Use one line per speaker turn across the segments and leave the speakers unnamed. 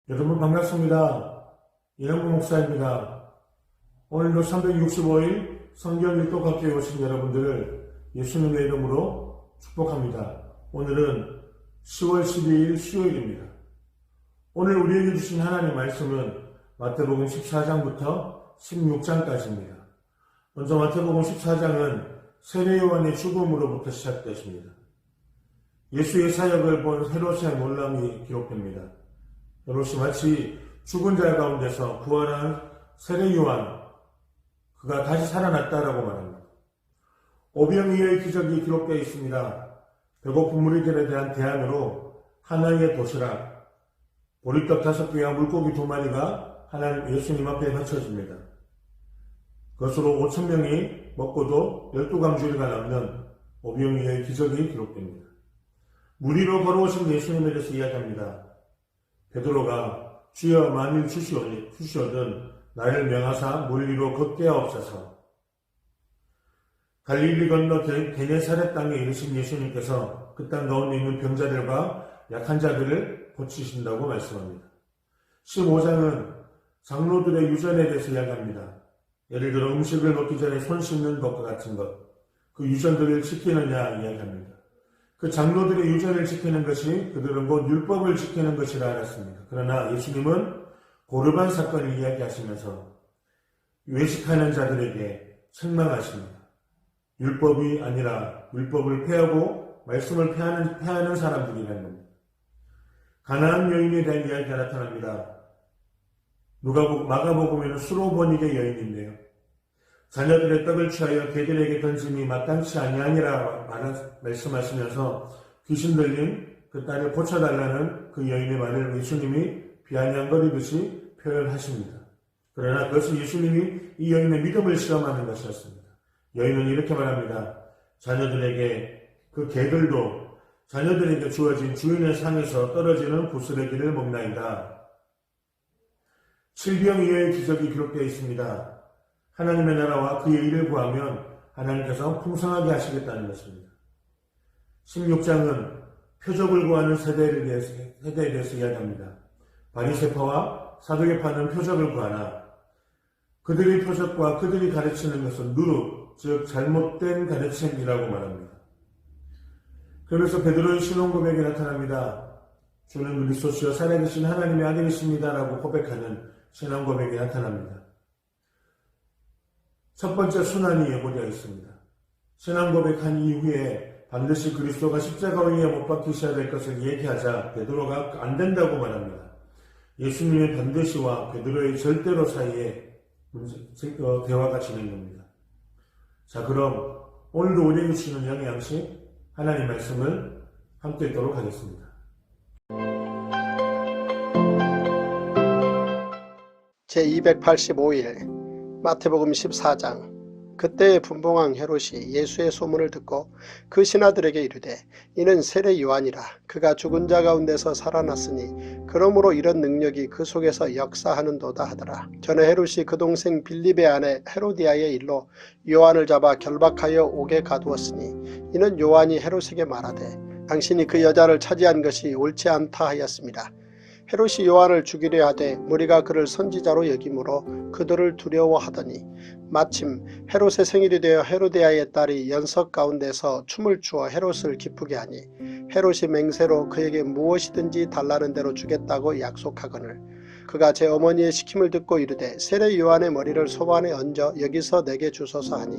여러분 반갑습니다. 이영구 목사입니다. 오늘도 365일 성경 읽도학교에 오신 여러분들을 예수님의 이름으로 축복합니다. 오늘은 10월 12일 수요일입니다. 오늘 우리에게 주신 하나님의 말씀은 마태복음 14장부터 16장까지입니다. 먼저 마태복음 14장은 세례 요한의 죽음으로부터 시작되십니다. 예수의 사역을 본 헤롯의 놀람이 기록됩니다. 헤롯이 마치 죽은 자 가운데서 부활한 세례 요한, 그가 다시 살아났다라고 말합니다. 오병이어의 기적이 기록되어 있습니다. 배고픈 무리들에 대한 대안으로 하나의 도시락, 보리떡 5개와 물고기 2마리가 하나님 예수님 앞에 바쳐집니다. 그것으로 5,000명이 먹고도 12강주리가 남는 오병이어의 기적이 기록됩니다. 물 위로 걸어오신 예수님에 대해서 이야기합니다. 베드로가 주여 만일 주시오든 나를 명하사 물 위로 걷게 하옵소서. 갈릴리 건너 게네사렛 땅에 이르신 예수님께서 그 땅 가운데 있는 병자들과 약한 자들을 고치신다고 말씀합니다. 15장은 장로들의 유전에 대해서 이야기합니다. 예를 들어 음식을 먹기 전에 손 씻는 것과 같은 것, 그 유전들을 지키느냐 이야기합니다. 그 장로들의 유전을 지키는 것이 그들은 곧 율법을 지키는 것이라 알았습니다. 그러나 예수님은 고르반 사건을 이야기하시면서 외식하는 자들에게 책망하십니다. 율법이 아니라 율법을 폐하고 말씀을 폐하는 사람들이라는 겁니다. 가나안 여인에 대한 이야기가 나타납니다. 마가복음에는 수로보닉의 여인인데요. 자녀들의 떡을 취하여 개들에게 던짐이 마땅치 아니하니라 말씀하시면서 귀신 들린 그 딸을 고쳐달라는 그 여인의 말을 예수님이 비아냥거리듯이 표현하십니다. 그러나 그것은 예수님이 이 여인의 믿음을 시험하는 것이었습니다. 여인은 이렇게 말합니다. 자녀들에게 그 개들도 자녀들에게 주어진 주인의 상에서 떨어지는 부스러기를 먹나이다. 칠병이어의 기적이 기록되어 있습니다. 하나님의 나라와 그의 일을 구하면 하나님께서 풍성하게 하시겠다는 것입니다. 16장은 표적을 구하는 세대에 대해서 이야기합니다. 바리새파와 사두개파는 표적을 구하나 그들의 표적과 그들이 가르치는 것은 누룩, 즉 잘못된 가르침이라고 말합니다. 그러면서 베드로의 신앙 고백이 나타납니다. 주는 그리스도시여 살아계신 하나님의 아들이십니다라고 고백하는 신앙 고백이 나타납니다. 첫 번째 순환이 예고되어 있습니다. 신앙 고백한 이후에 반드시 그리스도가 십자가 위에 못 박히셔야 될 것을 얘기하자 베드로가 안 된다고 말합니다. 예수님의 반드시와 베드로의 절대로 사이에 대화가 진행됩니다. 자, 그럼 오늘도 우리에게 주시는 영양식 하나님 말씀을 함께 읽도록 하겠습니다.
제285일 마태복음 14장. 그때의 분봉왕 헤롯이 예수의 소문을 듣고 그 신하들에게 이르되 이는 세례 요한이라. 그가 죽은 자 가운데서 살아났으니 그러므로 이런 능력이 그 속에서 역사하는도다 하더라. 전에 헤롯이 그 동생 빌립의 아내 헤로디아의 일로 요한을 잡아 결박하여 옥에 가두었으니 이는 요한이 헤롯에게 말하되 당신이 그 여자를 차지한 것이 옳지 않다 하였습니다. 헤롯이 요한을 죽이려 하되 무리가 그를 선지자로 여김으로 그들을 두려워하더니 마침 헤롯의 생일이 되어 헤로데아의 딸이 연석 가운데서 춤을 추어 헤롯을 기쁘게 하니 헤롯이 맹세로 그에게 무엇이든지 달라는 대로 주겠다고 약속하거늘 그가 제 어머니의 시킴을 듣고 이르되 세례 요한의 머리를 소반에 얹어 여기서 내게 주소서 하니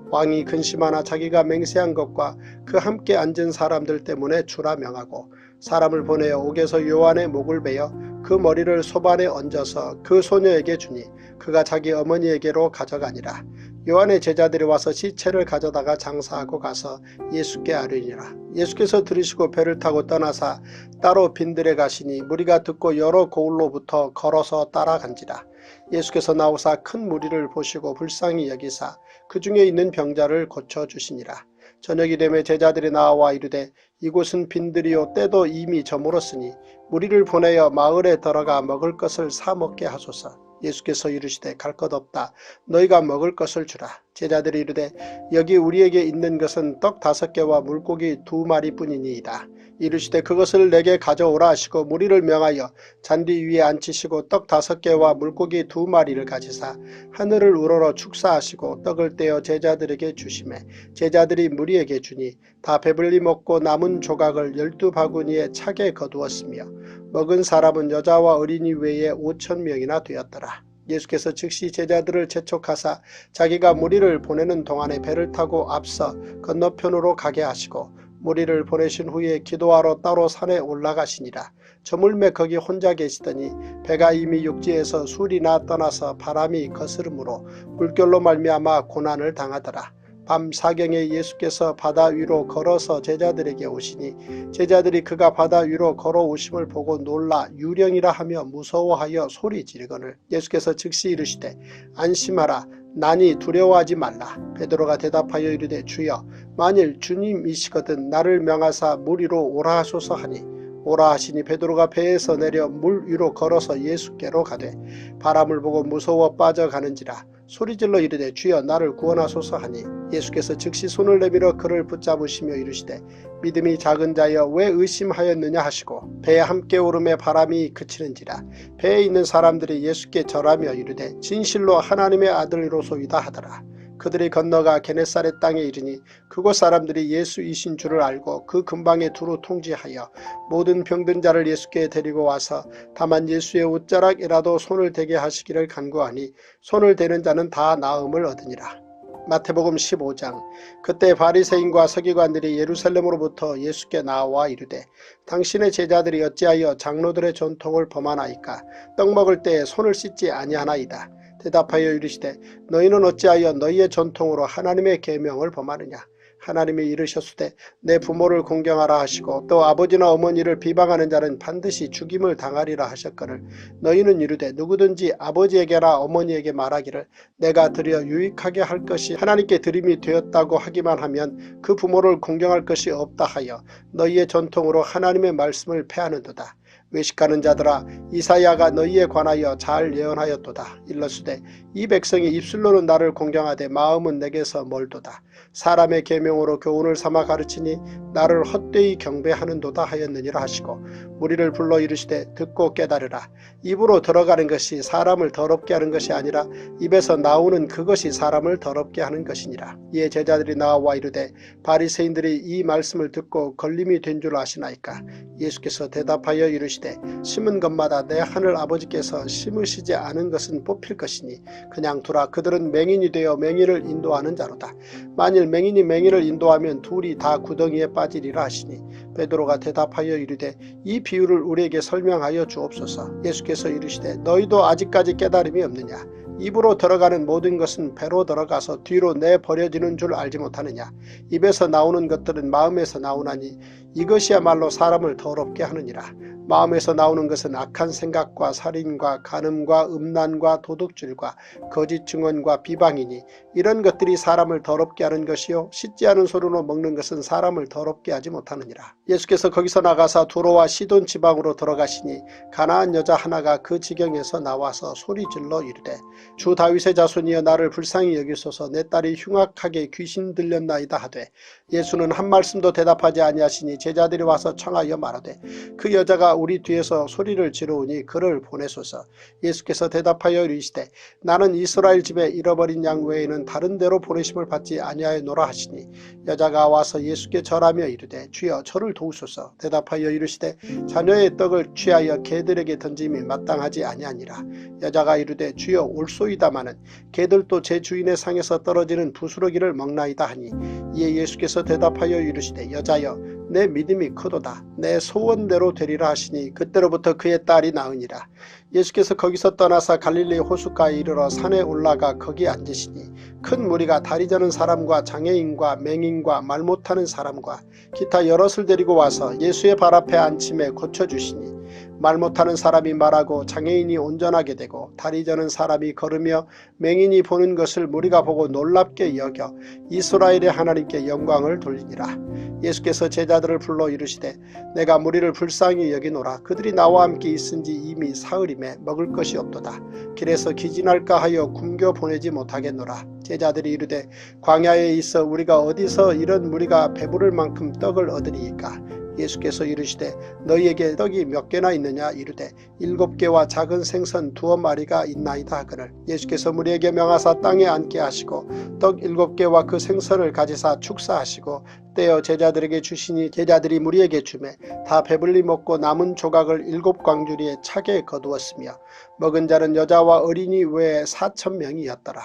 왕이 근심하나 자기가 맹세한 것과 그 함께 앉은 사람들 때문에 주라 명하고 사람을 보내어 옥에서 요한의 목을 베어 그 머리를 소반에 얹어서 그 소녀에게 주니 그가 자기 어머니에게로 가져가니라. 요한의 제자들이 와서 시체를 가져다가 장사하고 가서 예수께 아뢰니라. 예수께서 들으시고 배를 타고 떠나사 따로 빈들에 가시니 무리가 듣고 여러 고을로부터 걸어서 따라간지라. 예수께서 나오사 큰 무리를 보시고 불쌍히 여기사 그 중에 있는 병자를 고쳐주시니라. 저녁이 되매 제자들이 나와 이르되 이곳은 빈들이요 때도 이미 저물었으니 무리를 보내어 마을에 들어가 먹을 것을 사 먹게 하소서. 예수께서 이르시되 갈 것 없다. 너희가 먹을 것을 주라. 제자들이 이르되 여기 우리에게 있는 것은 떡 5개와 물고기 2마리 뿐이니이다. 이르시되 그것을 내게 가져오라 하시고 무리를 명하여 잔디 위에 앉히시고 떡 5개와 물고기 2마리를 가지사 하늘을 우러러 축사하시고 떡을 떼어 제자들에게 주시매 제자들이 무리에게 주니 다 배불리 먹고 남은 조각을 12바구니에 차게 거두었으며 먹은 사람은 여자와 어린이 외에 5,000명이나 되었더라. 예수께서 즉시 제자들을 재촉하사 자기가 무리를 보내는 동안에 배를 타고 앞서 건너편으로 가게 하시고 무리를 보내신 후에 기도하러 따로 산에 올라가시니라. 저물매 거기 혼자 계시더니 배가 이미 육지에서 술이나 떠나서 바람이 거스름으로 물결로 말미암아 고난을 당하더라. 밤 사경에 예수께서 바다 위로 걸어서 제자들에게 오시니 제자들이 그가 바다 위로 걸어오심을 보고 놀라 유령이라 하며 무서워하여 소리 지르거늘 예수께서 즉시 이르시되 안심하라 나니 두려워하지 말라. 베드로가 대답하여 이르되 주여 만일 주님이시거든 나를 명하사 물 위로 오라 하소서 하니 오라 하시니 베드로가 배에서 내려 물 위로 걸어서 예수께로 가되 바람을 보고 무서워 빠져가는지라 소리질러 이르되 주여 나를 구원하소서 하니 예수께서 즉시 손을 내밀어 그를 붙잡으시며 이르시되 믿음이 작은 자여 왜 의심하였느냐 하시고 배에 함께 오름에 바람이 그치는지라 배에 있는 사람들이 예수께 절하며 이르되 진실로 하나님의 아들이로소이다 하더라. 그들이 건너가 게네사렛 땅에 이르니 그곳 사람들이 예수이신 줄을 알고 그 근방에 두루 통지하여 모든 병든 자를 예수께 데리고 와서 다만 예수의 옷자락이라도 손을 대게 하시기를 간구하니 손을 대는 자는 다 나음을 얻으니라. 마태복음 15장. 그때 바리새인과 서기관들이 예루살렘으로부터 예수께 나와 이르되 당신의 제자들이 어찌하여 장로들의 전통을 범하나이까 떡 먹을 때에 손을 씻지 아니하나이다. 대답하여 이르시되 너희는 어찌하여 너희의 전통으로 하나님의 계명을 범하느냐. 하나님이 이르셨으되 내 부모를 공경하라 하시고 또 아버지나 어머니를 비방하는 자는 반드시 죽임을 당하리라 하셨거늘 너희는 이르되 누구든지 아버지에게나 어머니에게 말하기를 내가 드려 유익하게 할 것이 하나님께 드림이 되었다고 하기만 하면 그 부모를 공경할 것이 없다 하여 너희의 전통으로 하나님의 말씀을 패하는도다. 외식하는 자들아 이사야가 너희에 관하여 잘 예언하였도다. 일러스되 이 백성이 입술로는 나를 공경하되 마음은 내게서 멀도다. 사람의 계명으로 교훈을 삼아 가르치니 나를 헛되이 경배하는도다 하였느니라 하시고 무리를 불러 이르시되 듣고 깨달으라. 입으로 들어가는 것이 사람을 더럽게 하는 것이 아니라 입에서 나오는 그것이 사람을 더럽게 하는 것이니라. 이에 제자들이 나와 이르되 바리새인들이 이 말씀을 듣고 걸림이 된 줄 아시나이까. 예수께서 대답하여 이르시되 심은 것마다 내 하늘 아버지께서 심으시지 않은 것은 뽑힐 것이니 그냥 두라. 그들은 맹인이 되어 맹인을 인도하는 자로다. 만일 맹인이 맹인을 인도하면 둘이 다 구덩이에 빠지리라 하시니 베드로가 대답하여 이르되 이 비유를 우리에게 설명하여 주옵소서. 예수께서 이르시되 너희도 아직까지 깨달음이 없느냐. 입으로 들어가는 모든 것은 배로 들어가서 뒤로 내버려지는 줄 알지 못하느냐. 입에서 나오는 것들은 마음에서 나오나니 이것이야말로 사람을 더럽게 하느니라. 마음에서 나오는 것은 악한 생각과 살인과 간음과 음란과 도둑질과 거짓 증언과 비방이니 이런 것들이 사람을 더럽게 하는 것이요 씻지 않은 손으로 먹는 것은 사람을 더럽게 하지 못하느니라. 예수께서 거기서 나가사 두로와 시돈 지방으로 들어가시니 가나안 여자 하나가 그 지경에서 나와서 소리질러 이르되 주 다윗의 자손이여 나를 불쌍히 여기소서. 내 딸이 흉악하게 귀신 들렸나이다 하되 예수는 한 말씀도 대답하지 아니하시니 제자들이 와서 청하여 말하되 그 여자가 우리 뒤에서 소리를 지르오니 그를 보내소서. 예수께서 대답하여 이르시되 나는 이스라엘 집에 잃어버린 양 외에는 다른 데로 보내심을 받지 아니하였노라 하시니 여자가 와서 예수께 절하며 이르되 주여 저를 도우소서. 대답하여 이르시되 자녀의 떡을 취하여 개들에게 던짐이 마땅하지 아니하니라. 여자가 이르되 주여 올소이다마는 개들도 제 주인의 상에서 떨어지는 부스러기를 먹나이다 하니 이에 예수께서 대답하여 이르시되 여자여 내 믿음이 크도다. 내 소원대로 되리라 하시니 그때로부터 그의 딸이 나으니라. 예수께서 거기서 떠나사 갈릴리 호숫가에 이르러 산에 올라가 거기 앉으시니 큰 무리가 다리 저는 사람과 장애인과 맹인과 말 못하는 사람과 기타 여럿을 데리고 와서 예수의 발 앞에 앉힘에 고쳐주시니 말 못하는 사람이 말하고 장애인이 온전하게 되고 다리 저는 사람이 걸으며 맹인이 보는 것을 무리가 보고 놀랍게 여겨 이스라엘의 하나님께 영광을 돌리니라. 예수께서 제자들을 불러 이르시되 내가 무리를 불쌍히 여기노라. 그들이 나와 함께 있은지 이미 사흘임에 먹을 것이 없도다. 길에서 기진할까 하여 굶겨 보내지 못하겠노라. 제자들이 이르되 광야에 있어 우리가 어디서 이런 무리가 배부를 만큼 떡을 얻으리이까. 예수께서 이르시되 너희에게 떡이 몇 개나 있느냐 이르되 7개와 작은 생선 2마리가 있나이다 하거늘 예수께서 무리에게 명하사 땅에 앉게 하시고 떡 7개와 그 생선을 가지사 축사하시고 떼어 제자들에게 주시니 제자들이 무리에게 주매 다 배불리 먹고 남은 조각을 7광주리에 차게 거두었으며 먹은 자는 여자와 어린이 외에 4,000명이었더라.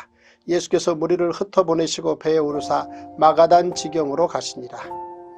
예수께서 무리를 흩어보내시고 배에 오르사 마가단 지경으로 가시니라.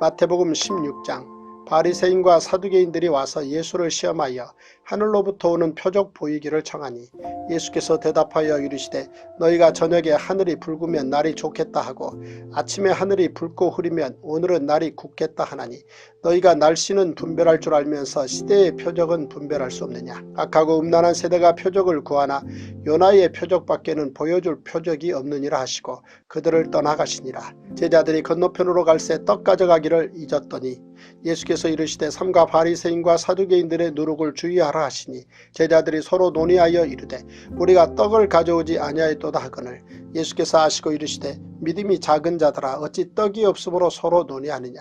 마태복음 16장. 바리새인과 사두개인들이 와서 예수를 시험하여 하늘로부터 오는 표적 보이기를 청하니 예수께서 대답하여 이르시되 너희가 저녁에 하늘이 붉으면 날이 좋겠다 하고 아침에 하늘이 붉고 흐리면 오늘은 날이 굳겠다 하나니 너희가 날씨는 분별할 줄 알면서 시대의 표적은 분별할 수 없느냐. 악하고 음란한 세대가 표적을 구하나 요나의 표적밖에는 보여줄 표적이 없느니라 하시고 그들을 떠나가시니라. 제자들이 건너편으로 갈새 떡 가져가기를 잊었더니 예수께서 이르시되 삼가 바리새인과 사두개인들의 누룩을 주의하라 하시니 제자들이 서로 논의하여 이르되 우리가 떡을 가져오지 아니하였도다 하거늘 예수께서 아시고 이르시되 믿음이 작은 자들아 어찌 떡이 없으므로 서로 논의하느냐.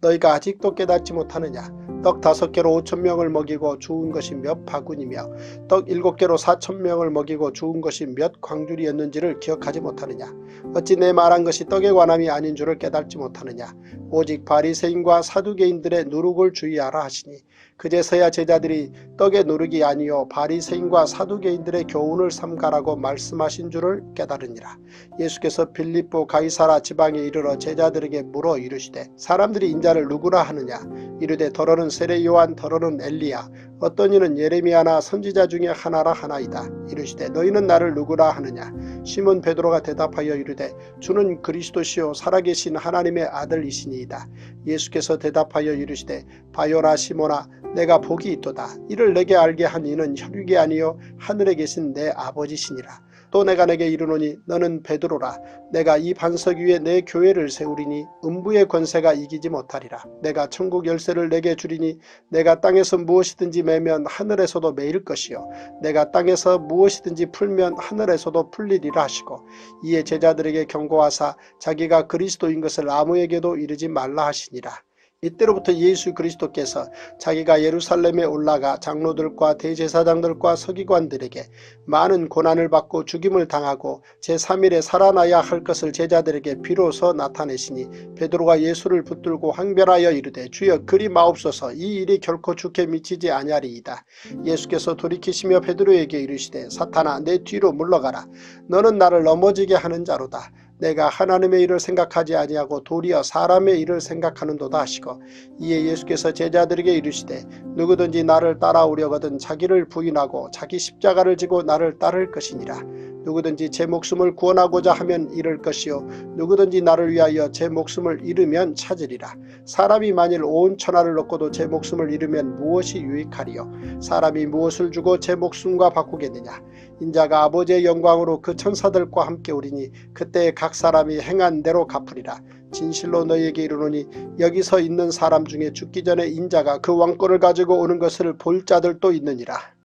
너희가 아직도 깨닫지 못하느냐. 떡 5개로 5,000명을 먹이고 죽은 것이 몇 바구니며 떡 7개로 4,000명을 먹이고 죽은 것이 몇 광줄이었는지를 기억하지 못하느냐. 어찌 내 말한 것이 떡에 관함이 아닌 줄을 깨닫지 못하느냐. 오직 바리새인과 사두개인들의 누룩을 주의하라 하시니 그제서야 제자들이 떡의 누룩이 아니요 바리새인과 사두개인들의 교훈을 삼가라고 말씀하신 줄을 깨달으니라. 예수께서 빌립보 가이사라 지방에 이르러 제자들에게 물어 이르시되 사람들이 인자를 누구라 하느냐. 이르되 더러는 세례 요한 더러는 엘리야 어떤 이는 예레미야나 선지자 중에 하나라 하나이다. 이르시되 너희는 나를 누구라 하느냐. 시몬 베드로가 대답하여 이르되 주는 그리스도시요 살아계신 하나님의 아들이시니이다. 예수께서 대답하여 이르시되 바요나 시몬아 내가 복이 있도다. 이를 내게 알게 한 이는 혈육이 아니요 하늘에 계신 내 아버지시니라. 또 내가 내게 이르노니 너는 베드로라. 내가 이 반석 위에 내 교회를 세우리니 음부의 권세가 이기지 못하리라. 내가 천국 열쇠를 내게 주리니 내가 땅에서 무엇이든지 매면 하늘에서도 매일 것이요 내가 땅에서 무엇이든지 풀면 하늘에서도 풀리리라 하시고 이에 제자들에게 경고하사 자기가 그리스도인 것을 아무에게도 이르지 말라 하시니라. 이때로부터 예수 그리스도께서 자기가 예루살렘에 올라가 장로들과 대제사장들과 서기관들에게 많은 고난을 받고 죽임을 당하고 제3일에 살아나야 할 것을 제자들에게 비로소 나타내시니 베드로가 예수를 붙들고 항변하여 이르되 주여 그리 마옵소서 이 일이 결코 주께 미치지 아니하리이다. 예수께서 돌이키시며 베드로에게 이르시되 사탄아 내 뒤로 물러가라. 너는 나를 넘어지게 하는 자로다. 내가 하나님의 일을 생각하지 아니하고 도리어 사람의 일을 생각하는도다 하시고 이에 예수께서 제자들에게 이르시되 누구든지 나를 따라오려거든 자기를 부인하고 자기 십자가를 지고 나를 따를 것이니라. 누구든지 제 목숨을 구원하고자 하면 잃을 것이요 누구든지 나를 위하여 제 목숨을 잃으면 찾으리라. 사람이 만일 온 천하를 얻고도 제 목숨을 잃으면 무엇이 유익하리요. 사람이 무엇을 주고 제 목숨과 바꾸겠느냐. 인자가 아버지의 영광으로 그 천사들과 함께 오리니 그때 각 사람이 행한 대로 갚으리라. 진실로 너희에게 이르노니 여기서 있는 사람 중에 죽기 전에 인자가 그 왕권을 가지고 오는 것을 볼 자들도 있느니라.